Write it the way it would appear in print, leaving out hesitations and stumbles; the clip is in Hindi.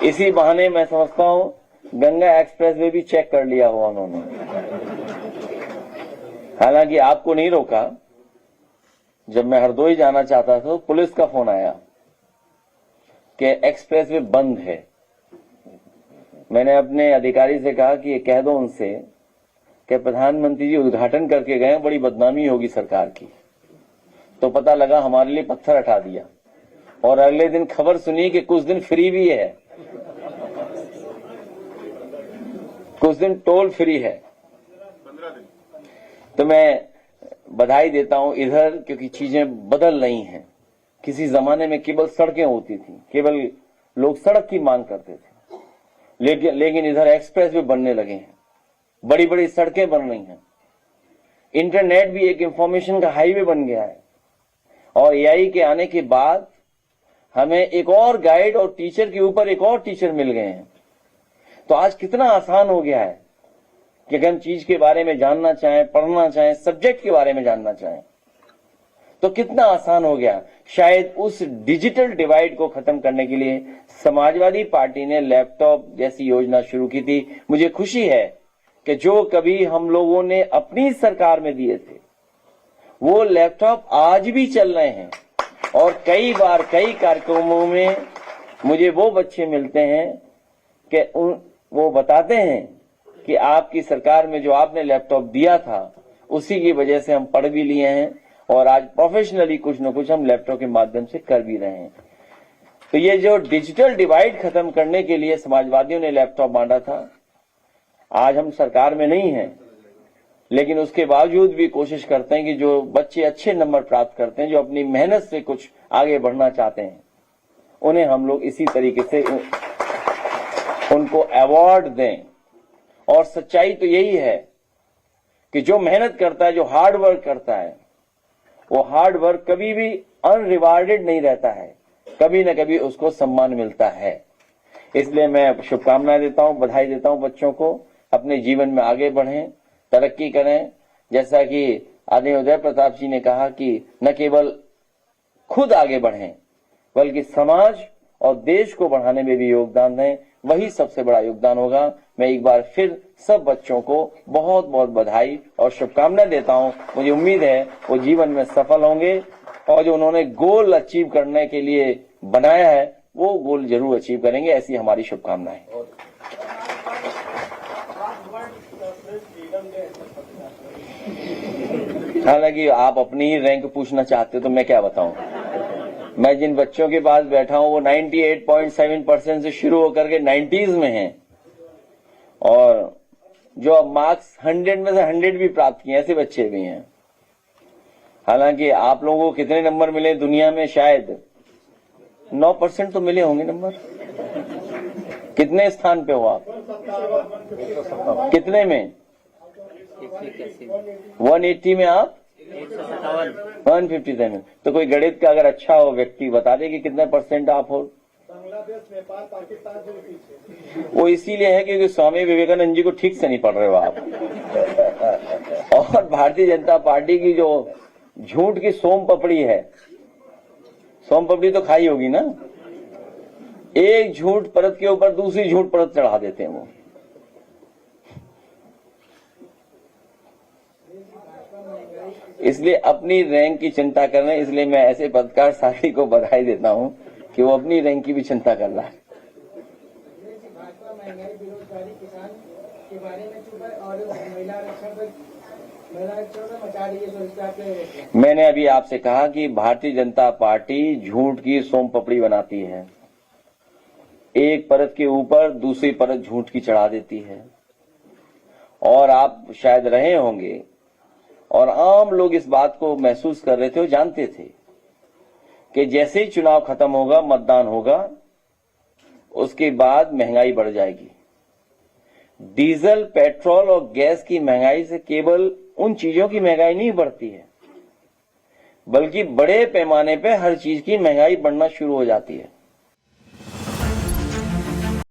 इसी बहाने मैं समझता हूं गंगा एक्सप्रेस वे भी चेक कर लिया हुआ उन्होंने। हालांकि आपको नहीं रोका। जब मैं हरदोई जाना चाहता था तो पुलिस का फोन आया कि एक्सप्रेस वे बंद है। मैंने अपने अधिकारी से कहा कि ये कह दो उनसे कि प्रधानमंत्री जी उद्घाटन करके गए, बड़ी बदनामी होगी सरकार की। तो पता लगा हमारे लिए पत्थर हटा दिया और अगले दिन खबर सुनी कि कुछ दिन फ्री भी है, कुछ दिन टोल फ्री है। 15 दिन। तो मैं बधाई देता हूं इधर, क्योंकि चीजें बदल रही हैं। किसी जमाने में केवल सड़कें होती थी, केवल लोग सड़क की मांग करते थे, लेकिन इधर एक्सप्रेस भी बनने लगे हैं, बड़ी बड़ी सड़कें बन रही हैं, इंटरनेट भी एक इंफॉर्मेशन का हाईवे बन गया है। और एआई के आने के बाद हमें एक और गाइड और टीचर के ऊपर एक और टीचर मिल गए हैं। तो आज कितना आसान हो गया है कि अगर हम चीज के बारे में जानना चाहें, पढ़ना चाहें, सब्जेक्ट के बारे में जानना चाहें, तो कितना आसान हो गया। शायद उस डिजिटल डिवाइड को खत्म करने के लिए समाजवादी पार्टी ने लैपटॉप जैसी योजना शुरू की थी। मुझे खुशी है कि जो कभी हम लोगों ने अपनी सरकार में दिए थे वो लैपटॉप आज भी चल रहे हैं। और कई बार कई कार्यक्रमों में मुझे वो बच्चे मिलते हैं कि वो बताते हैं कि आपकी सरकार में जो आपने लैपटॉप दिया था उसी की वजह से हम पढ़ भी लिए हैं और आज प्रोफेशनली कुछ न कुछ हम लैपटॉप के माध्यम से कर भी रहे हैं। तो ये जो डिजिटल डिवाइड खत्म करने के लिए समाजवादियों ने लैपटॉप बांटा था, आज हम सरकार में नहीं हैं, लेकिन उसके बावजूद भी कोशिश करते हैं कि जो बच्चे अच्छे नंबर प्राप्त करते हैं, जो अपनी मेहनत से कुछ आगे बढ़ना चाहते हैं, उन्हें हम लोग इसी तरीके से उनको अवार्ड दें। और सच्चाई तो यही है कि जो मेहनत करता है, जो हार्ड वर्क करता है, वो हार्ड वर्क कभी भी अनरिवार्डेड नहीं रहता है, कभी न कभी उसको सम्मान मिलता है। इसलिए मैं शुभकामनाएं देता हूं, बधाई देता हूं बच्चों को। अपने जीवन में आगे बढ़ें, तरक्की करें। जैसा कि आदरणीय उदय प्रताप जी ने कहा कि न केवल खुद आगे बढ़ें बल्कि समाज और देश को बढ़ाने में भी योगदान दें, वही सबसे बड़ा योगदान होगा। मैं एक बार फिर सब बच्चों को बहुत बहुत बधाई और शुभकामनाएं देता हूं। मुझे उम्मीद है वो जीवन में सफल होंगे और जो उन्होंने गोल अचीव करने के लिए बनाया है वो गोल जरूर अचीव करेंगे, ऐसी हमारी शुभकामनाएं। हालांकि आप अपनी ही रैंक पूछना चाहते हो तो मैं क्या बताऊं। मैं जिन बच्चों के पास बैठा हूं वो 98.7% से शुरू होकर के 90s में हैं और जो अब मार्क्स 100 में से 100 भी प्राप्त किए, ऐसे बच्चे भी हैं। हालांकि आप लोगों को कितने नंबर मिले दुनिया में, शायद 9% तो मिले होंगे नंबर। कितने स्थान पे हो आप? कितने में? 180 में आप? 157। तो कोई गणित का अगर अच्छा हो व्यक्ति बता दे कि कितने % आप हो। बांग्लादेश, नेपाल, पाकिस्तान से पीछे। वो इसीलिए है क्योंकि स्वामी विवेकानंद जी को ठीक से नहीं पढ़ रहे हो आप। और भारतीय जनता पार्टी की जो झूठ की सोम पपड़ी है, सोम पपड़ी तो खाई होगी ना, एक झूठ परत के ऊपर दूसरी झूठ परत चढ़ा देते हैं वो। इसलिए अपनी रैंक की चिंता कर रहे हैं। इसलिए मैं ऐसे पत्रकार साथी को बधाई देता हूं कि वो अपनी रैंक की भी चिंता कर रहा है। भाजपा महंगाई, बेरोजगारी, किसान के बारे में चुप है और महिला आरक्षण में मचा रही है। मैंने अभी आपसे कहा कि भारतीय जनता पार्टी झूठ की सोम पपड़ी बनाती है, एक परत के ऊपर दूसरी परत झूठ की चढ़ा देती है। और आप शायद रहे होंगे और आम लोग इस बात को महसूस कर रहे थे और जानते थे कि जैसे ही चुनाव खत्म होगा, मतदान होगा, उसके बाद महंगाई बढ़ जाएगी। डीजल, पेट्रोल और गैस की महंगाई से केवल उन चीजों की महंगाई नहीं बढ़ती है, बल्कि बड़े पैमाने पे हर चीज की महंगाई बढ़ना शुरू हो जाती है।